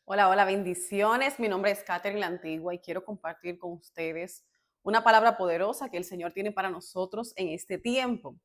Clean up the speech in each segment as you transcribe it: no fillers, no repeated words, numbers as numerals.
Hola, hola, bendiciones. Mi nombre es Catherine la Antigua y quiero compartir con ustedes una palabra poderosa que el Señor tiene para nosotros en este tiempo.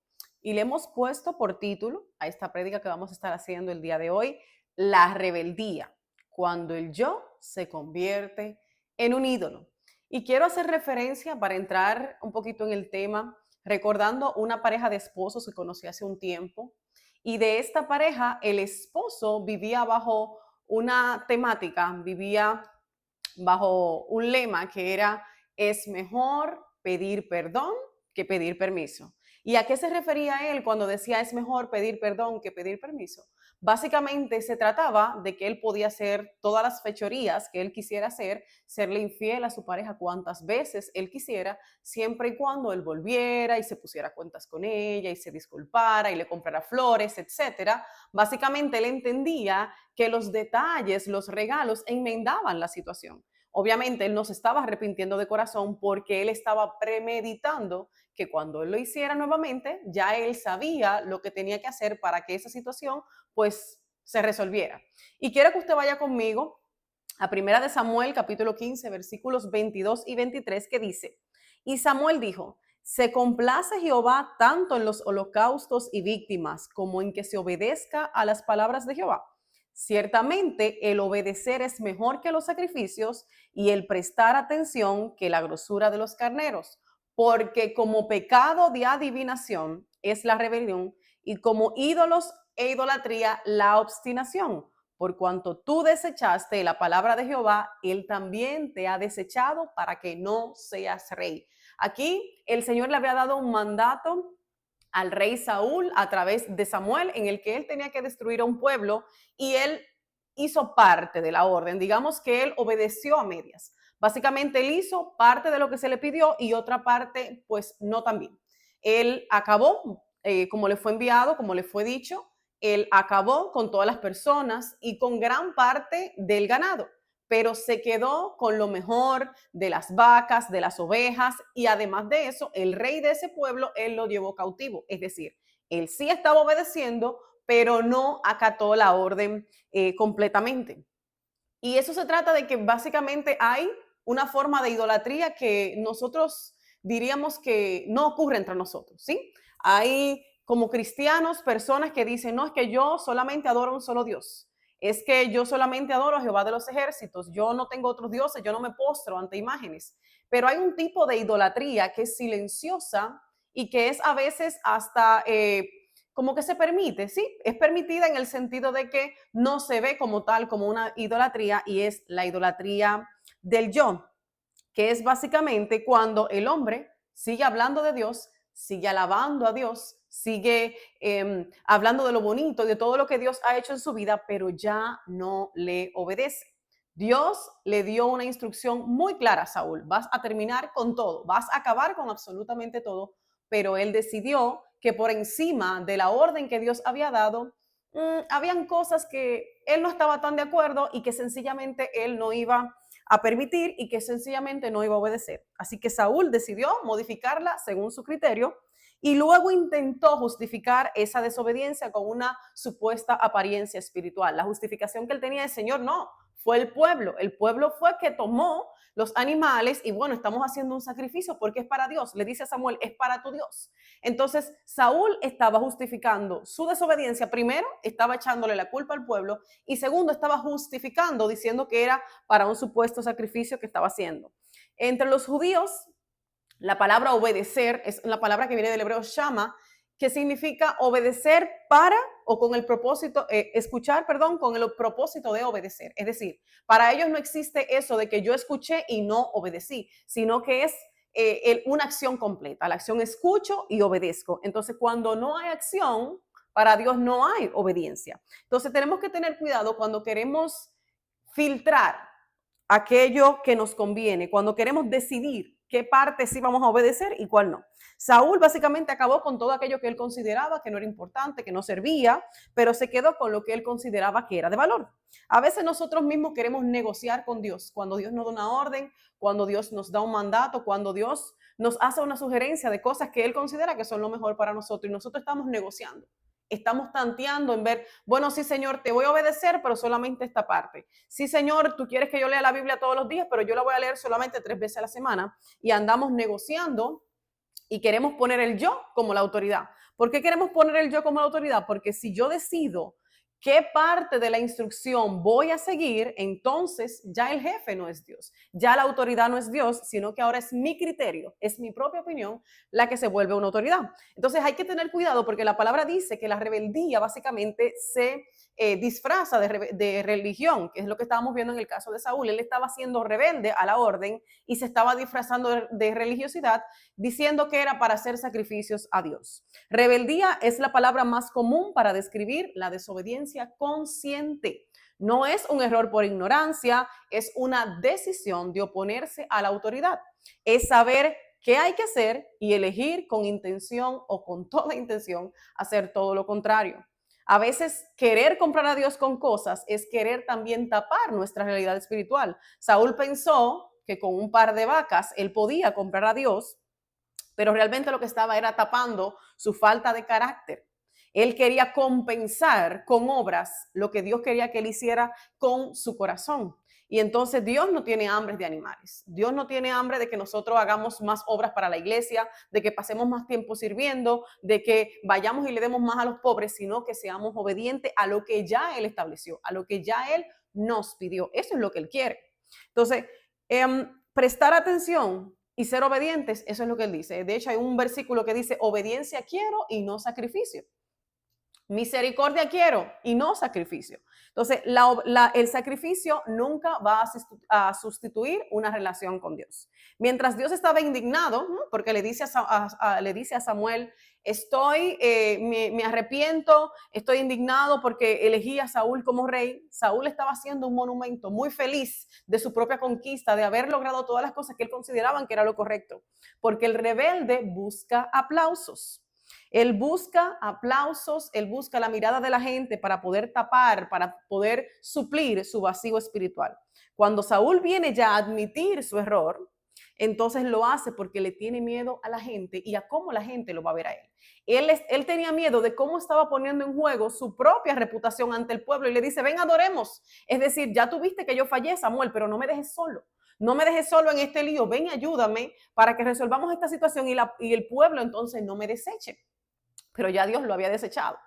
Y le hemos puesto por título a esta prédica que vamos a estar haciendo el día de hoy, la rebeldía, cuando el yo se convierte en un ídolo. Y quiero hacer referencia para entrar un poquito en el tema, recordando una pareja de esposos que conocí hace un tiempo. Y de esta pareja, el esposo vivía bajo una temática, vivía bajo un lema que era: es mejor pedir perdón que pedir permiso. ¿Y a qué se refería él cuando decía es mejor pedir perdón que pedir permiso? Básicamente se trataba de que él podía hacer todas las fechorías que él quisiera hacer, serle infiel a su pareja cuantas veces él quisiera, siempre y cuando él volviera y se pusiera cuentas con ella y se disculpara y le comprara flores, etcétera. Básicamente él entendía que los detalles, los regalos enmendaban la situación. Obviamente él no se estaba arrepintiendo de corazón porque él estaba premeditando que cuando él lo hiciera nuevamente, ya él sabía lo que tenía que hacer para que esa situación pues se resolviera. Y quiero que usted vaya conmigo a Primera de Samuel, capítulo 15, versículos 22 y 23, que dice: y Samuel dijo: se complace Jehová tanto en los holocaustos y víctimas como en que se obedezca a las palabras de Jehová. Ciertamente el obedecer es mejor que los sacrificios y el prestar atención que la grosura de los carneros, porque como pecado de adivinación es la rebelión y como ídolos e idolatría la obstinación. Por cuanto tú desechaste la palabra de Jehová, él también te ha desechado para que no seas rey. Aquí el Señor le había dado un mandato al rey Saúl a través de Samuel, en el que él tenía que destruir a un pueblo, y él hizo parte de la orden. Digamos que él obedeció a medias. Básicamente él hizo parte de lo que se le pidió y otra parte pues no tan bien. Él acabó, como le fue enviado, como le fue dicho, él acabó con todas las personas y con gran parte del ganado, pero se quedó con lo mejor de las vacas, de las ovejas, y además de eso, el rey de ese pueblo, él lo llevó cautivo. Es decir, él sí estaba obedeciendo, pero no acató la orden completamente. Y eso se trata de que básicamente hay una forma de idolatría que nosotros diríamos que no ocurre entre nosotros, ¿sí? Hay como cristianos personas que dicen: no, es que yo solamente adoro a un solo Dios. Es que yo solamente adoro a Jehová de los ejércitos. Yo no tengo otros dioses, yo no me postro ante imágenes. Pero hay un tipo de idolatría que es silenciosa y que es a veces hasta como que se permite, ¿sí? Es permitida en el sentido de que no se ve como tal, como una idolatría, y es la idolatría del yo, que es básicamente cuando el hombre sigue hablando de Dios, sigue alabando a Dios, sigue hablando de lo bonito y de todo lo que Dios ha hecho en su vida, pero ya no le obedece. Dios le dio una instrucción muy clara a Saúl: vas a terminar con todo, vas a acabar con absolutamente todo, pero él decidió que por encima de la orden que Dios había dado, habían cosas que él no estaba tan de acuerdo y que sencillamente él no iba a permitir y que sencillamente no iba a obedecer. Así que Saúl decidió modificarla según su criterio y luego intentó justificar esa desobediencia con una supuesta apariencia espiritual. La justificación que él tenía es: Señor, no, fue el pueblo. El pueblo fue que tomó los animales y bueno, estamos haciendo un sacrificio porque es para Dios. Le dice a Samuel: es para tu Dios. Entonces Saúl estaba justificando su desobediencia. Primero, estaba echándole la culpa al pueblo, y segundo, estaba justificando diciendo que era para un supuesto sacrificio que estaba haciendo. Entre los judíos, la palabra obedecer es la palabra que viene del hebreo shama, que significa obedecer para o con el propósito, escuchar, perdón, con el propósito de obedecer. Es decir, para ellos no existe eso de que yo escuché y no obedecí, sino que es una acción completa. La acción escucho y obedezco. Entonces, cuando no hay acción, para Dios no hay obediencia. Entonces, tenemos que tener cuidado cuando queremos filtrar aquello que nos conviene, cuando queremos decidir qué parte sí vamos a obedecer y cuál no. Saúl básicamente acabó con todo aquello que él consideraba que no era importante, que no servía, pero se quedó con lo que él consideraba que era de valor. A veces nosotros mismos queremos negociar con Dios, cuando Dios nos da una orden, cuando Dios nos da un mandato, cuando Dios nos hace una sugerencia de cosas que él considera que son lo mejor para nosotros, y nosotros estamos negociando. estamos tanteando en ver, bueno, sí, Señor, te voy a obedecer, pero solamente esta parte. Sí, Señor, tú quieres que yo lea la Biblia todos los días, pero yo la voy a leer solamente 3 veces a la semana. Y andamos negociando y queremos poner el yo como la autoridad. ¿Por qué queremos poner el yo como la autoridad? Porque si yo decido qué parte de la instrucción voy a seguir, entonces ya el jefe no es Dios, ya la autoridad no es Dios, sino que ahora es mi criterio, es mi propia opinión la que se vuelve una autoridad. Entonces hay que tener cuidado porque la palabra dice que la rebeldía básicamente se disfraza de religión, que es lo que estábamos viendo en el caso de Saúl. Él estaba siendo rebelde a la orden y se estaba disfrazando de religiosidad, diciendo que era para hacer sacrificios a Dios. Rebeldía es la palabra más común para describir la desobediencia consciente. No es un error por ignorancia, es una decisión de oponerse a la autoridad. Es saber qué hay que hacer y elegir con intención o con toda intención hacer todo lo contrario. A veces querer comprar a Dios con cosas es querer también tapar nuestra realidad espiritual. Saúl pensó que con un par de vacas él podía comprar a Dios, pero realmente lo que estaba era tapando su falta de carácter. Él quería compensar con obras lo que Dios quería que él hiciera con su corazón. Y entonces Dios no tiene hambre de animales. Dios no tiene hambre de que nosotros hagamos más obras para la iglesia, de que pasemos más tiempo sirviendo, de que vayamos y le demos más a los pobres, sino que seamos obedientes a lo que ya Él estableció, a lo que ya Él nos pidió. Eso es lo que Él quiere. Entonces, prestar atención y ser obedientes, eso es lo que Él dice. De hecho, hay un versículo que dice, obediencia quiero y no sacrificio. Misericordia quiero y no sacrificio. Entonces, el sacrificio nunca va a sustituir una relación con Dios. Mientras Dios estaba indignado, ¿no? Porque le dice a Samuel, me arrepiento, estoy indignado porque elegí a Saúl como rey. Saúl estaba haciendo un monumento muy feliz de su propia conquista, de haber logrado todas las cosas que él consideraban que era lo correcto. Porque el rebelde busca aplausos. Él busca aplausos, él busca la mirada de la gente para poder tapar, para poder suplir su vacío espiritual. Cuando Saúl viene ya a admitir su error, entonces lo hace porque le tiene miedo a la gente y a cómo la gente lo va a ver a él. Él tenía miedo de cómo estaba poniendo en juego su propia reputación ante el pueblo y le dice, ven, adoremos. Es decir, ya tuviste que yo fallé, Samuel, pero no me dejes solo. No me dejes solo en este lío, ven y ayúdame para que resolvamos esta situación y el pueblo entonces no me deseche. Pero ya Dios lo había desechado.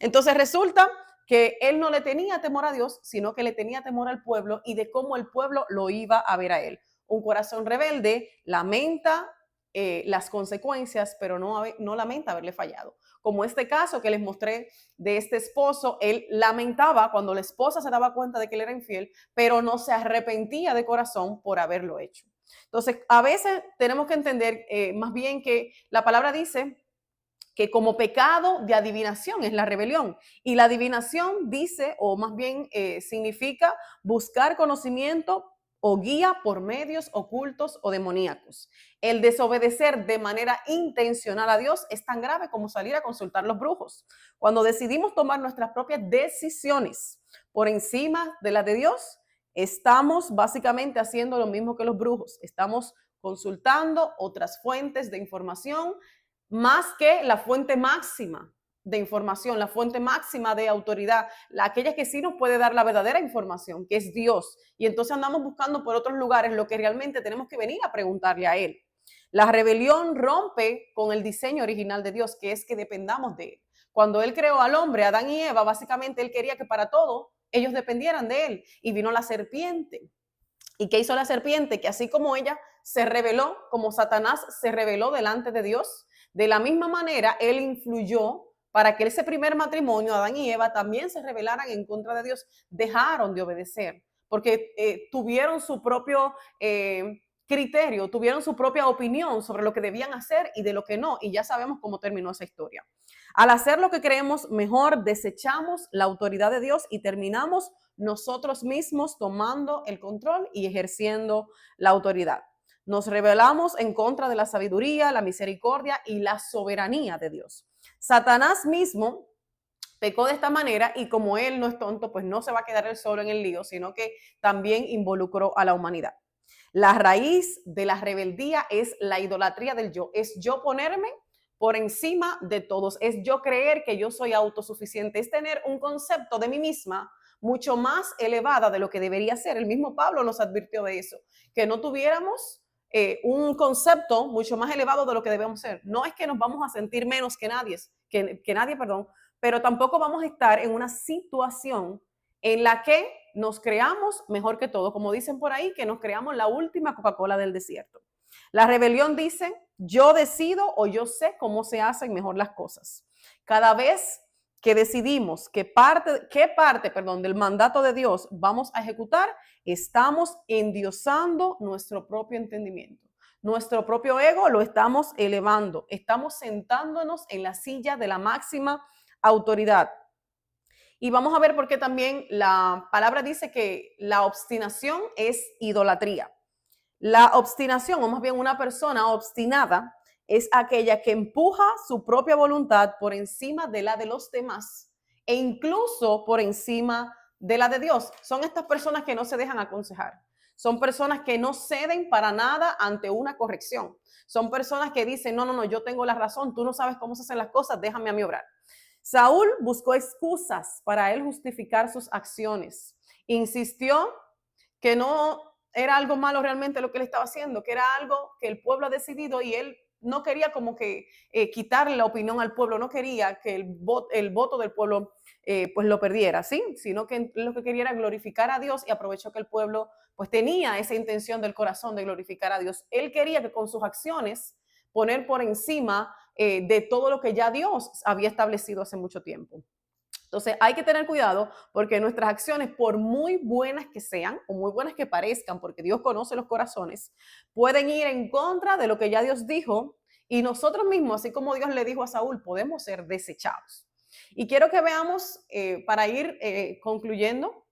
Entonces resulta que él no le tenía temor a Dios, sino que le tenía temor al pueblo y de cómo el pueblo lo iba a ver a él. Un corazón rebelde lamenta las consecuencias, pero no lamenta haberle fallado. Como este caso que les mostré de este esposo, él lamentaba cuando la esposa se daba cuenta de que él era infiel, pero no se arrepentía de corazón por haberlo hecho. Entonces, a veces tenemos que entender más bien que la palabra dice que como pecado de adivinación es la rebelión. Y la adivinación dice, o más bien significa buscar conocimiento o guía por medios ocultos o demoníacos. El desobedecer de manera intencional a Dios es tan grave como salir a consultar los brujos. Cuando decidimos tomar nuestras propias decisiones por encima de las de Dios, estamos básicamente haciendo lo mismo que los brujos. Estamos consultando otras fuentes de información más que la fuente máxima de información, la fuente máxima de autoridad, aquella que sí nos puede dar la verdadera información, que es Dios. Y entonces andamos buscando por otros lugares lo que realmente tenemos que venir a preguntarle a Él. La rebelión rompe con el diseño original de Dios, que es que dependamos de Él. Cuando Él creó al hombre, Adán y Eva, básicamente Él quería que para todo ellos dependieran de Él. Y vino la serpiente. ¿Y qué hizo la serpiente? Que así como ella se rebeló, como Satanás se rebeló delante de Dios, de la misma manera él influyó para que ese primer matrimonio, Adán y Eva, también se rebelaran en contra de Dios, dejaron de obedecer, porque tuvieron su propio criterio, tuvieron su propia opinión sobre lo que debían hacer y de lo que no, y ya sabemos cómo terminó esa historia. Al hacer lo que creemos mejor, desechamos la autoridad de Dios y terminamos nosotros mismos tomando el control y ejerciendo la autoridad. Nos rebelamos en contra de la sabiduría, la misericordia y la soberanía de Dios. Satanás mismo pecó de esta manera y como él no es tonto, pues no se va a quedar él solo en el lío, sino que también involucró a la humanidad. La raíz de la rebeldía es la idolatría del yo, es yo ponerme por encima de todos. Es yo creer que yo soy autosuficiente, es tener un concepto de mí misma mucho más elevada de lo que debería ser. El mismo Pablo nos advirtió de eso, que no tuviéramos un concepto mucho más elevado de lo que debemos ser. No es que nos vamos a sentir menos que nadie, perdón, pero tampoco vamos a estar en una situación en la que nos creamos mejor que todo, como dicen por ahí, que nos creamos la última Coca-Cola del desierto. La rebelión dice, yo decido o yo sé cómo se hacen mejor las cosas. Cada vez que decidimos qué parte del mandato de Dios vamos a ejecutar, estamos endiosando nuestro propio entendimiento. Nuestro propio ego lo estamos elevando, estamos sentándonos en la silla de la máxima autoridad. Y vamos a ver por qué también la palabra dice que la obstinación es idolatría. La obstinación, o más bien una persona obstinada, es aquella que empuja su propia voluntad por encima de la de los demás e incluso por encima de la de Dios. Son estas personas que no se dejan aconsejar. Son personas que no ceden para nada ante una corrección. Son personas que dicen, no, yo tengo la razón, tú no sabes cómo se hacen las cosas, déjame a mí obrar. Saúl buscó excusas para él justificar sus acciones. Insistió que no era algo malo realmente lo que él estaba haciendo, que era algo que el pueblo ha decidido y él no quería como que quitarle la opinión al pueblo, no quería que el voto del pueblo pues lo perdiera, ¿sí? Sino que lo que quería era glorificar a Dios y aprovechó que el pueblo pues tenía esa intención del corazón de glorificar a Dios. Él quería que con sus acciones poner por encima de todo lo que ya Dios había establecido hace mucho tiempo. Entonces hay que tener cuidado porque nuestras acciones, por muy buenas que sean o muy buenas que parezcan, porque Dios conoce los corazones, pueden ir en contra de lo que ya Dios dijo y nosotros mismos, así como Dios le dijo a Saúl, podemos ser desechados. Y quiero que veamos, para ir concluyendo,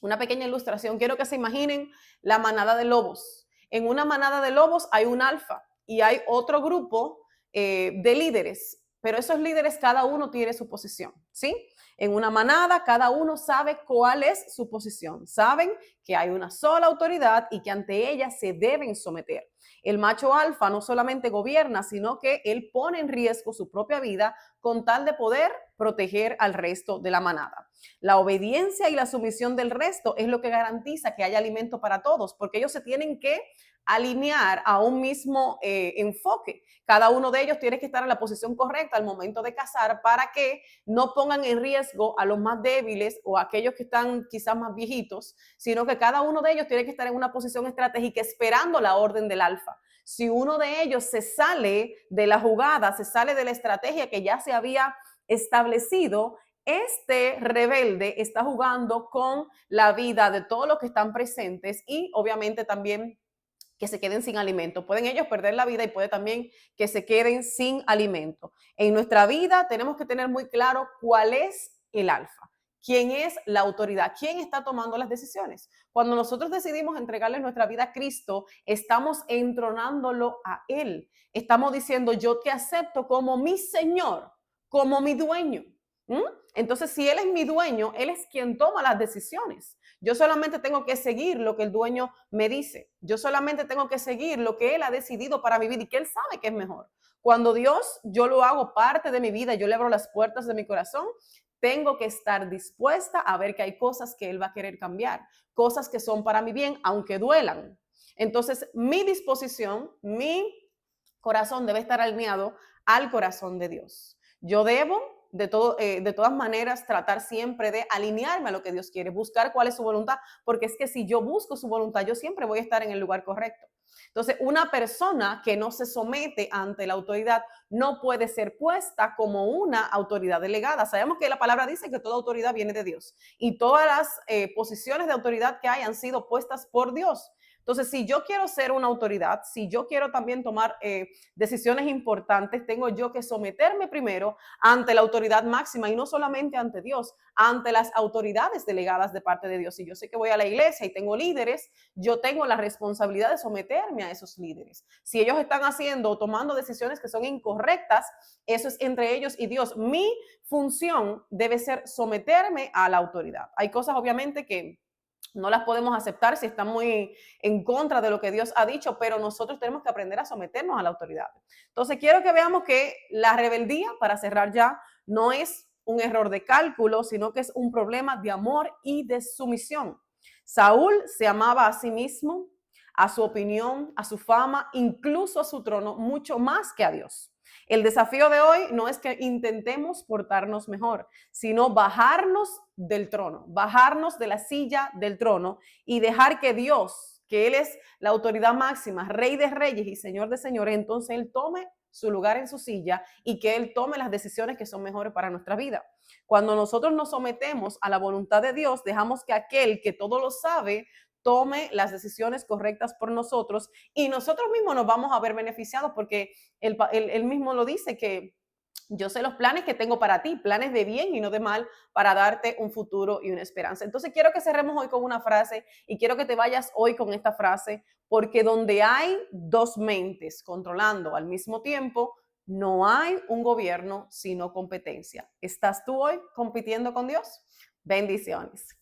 una pequeña ilustración. Quiero que se imaginen la manada de lobos. En una manada de lobos hay un alfa y hay otro grupo de líderes, pero esos líderes cada uno tiene su posición, ¿sí? En una manada cada uno sabe cuál es su posición. Saben que hay una sola autoridad y que ante ella se deben someter. El macho alfa no solamente gobierna, sino que él pone en riesgo su propia vida con tal de poder proteger al resto de la manada. La obediencia y la sumisión del resto es lo que garantiza que haya alimento para todos, porque ellos se tienen que alinear a un mismo enfoque. Cada uno de ellos tiene que estar en la posición correcta al momento de cazar para que no pongan en riesgo a los más débiles o a aquellos que están quizás más viejitos, sino que cada uno de ellos tiene que estar en una posición estratégica esperando la orden del alfa. Si uno de ellos se sale de la jugada, se sale de la estrategia que ya se había establecido, este rebelde está jugando con la vida de todos los que están presentes y obviamente también que se queden sin alimento. Pueden ellos perder la vida y puede también que se queden sin alimento. En nuestra vida tenemos que tener muy claro cuál es el alfa, quién es la autoridad, quién está tomando las decisiones. Cuando nosotros decidimos entregarle nuestra vida a Cristo, estamos entronándolo a Él. Estamos diciendo, yo te acepto como mi Señor, como mi dueño. ¿Mm? Entonces, si Él es mi dueño, Él es quien toma las decisiones. Yo solamente tengo que seguir lo que el dueño me dice. Yo solamente tengo que seguir lo que Él ha decidido para mi vida y que Él sabe que es mejor. Cuando Dios, yo lo hago parte de mi vida, yo le abro las puertas de mi corazón, tengo que estar dispuesta a ver que hay cosas que Él va a querer cambiar, cosas que son para mi bien, aunque duelan. Entonces, mi disposición, mi corazón debe estar alineado al corazón de Dios. Yo debo de todas maneras tratar siempre de alinearme a lo que Dios quiere, buscar cuál es su voluntad, porque es que si yo busco su voluntad, yo siempre voy a estar en el lugar correcto. Entonces, una persona que no se somete ante la autoridad no puede ser puesta como una autoridad delegada. Sabemos que la palabra dice que toda autoridad viene de Dios y todas las posiciones de autoridad que hay han sido puestas por Dios. Entonces, si yo quiero ser una autoridad, si yo quiero también tomar decisiones importantes, tengo yo que someterme primero ante la autoridad máxima y no solamente ante Dios, ante las autoridades delegadas de parte de Dios. Si yo sé que voy a la iglesia y tengo líderes, yo tengo la responsabilidad de someterme a esos líderes. Si ellos están haciendo o tomando decisiones que son incorrectas, eso es entre ellos y Dios. Mi función debe ser someterme a la autoridad. Hay cosas obviamente que no las podemos aceptar si están muy en contra de lo que Dios ha dicho, pero nosotros tenemos que aprender a someternos a la autoridad. Entonces, quiero que veamos que la rebeldía, para cerrar ya, no es un error de cálculo, sino que es un problema de amor y de sumisión. Saúl se amaba a sí mismo, a su opinión, a su fama, incluso a su trono, mucho más que a Dios. El desafío de hoy no es que intentemos portarnos mejor, sino bajarnos del trono, bajarnos de la silla del trono y dejar que Dios, que Él es la autoridad máxima, Rey de reyes y Señor de señores, entonces Él tome su lugar en su silla y que Él tome las decisiones que son mejores para nuestra vida. Cuando nosotros nos sometemos a la voluntad de Dios, dejamos que aquel que todo lo sabe tome las decisiones correctas por nosotros y nosotros mismos nos vamos a ver beneficiados porque él mismo lo dice que yo sé los planes que tengo para ti, planes de bien y no de mal, para darte un futuro y una esperanza. Entonces quiero que cerremos hoy con una frase y quiero que te vayas hoy con esta frase, porque donde hay dos mentes controlando al mismo tiempo, no hay un gobierno sino competencia. ¿Estás tú hoy compitiendo con Dios? Bendiciones.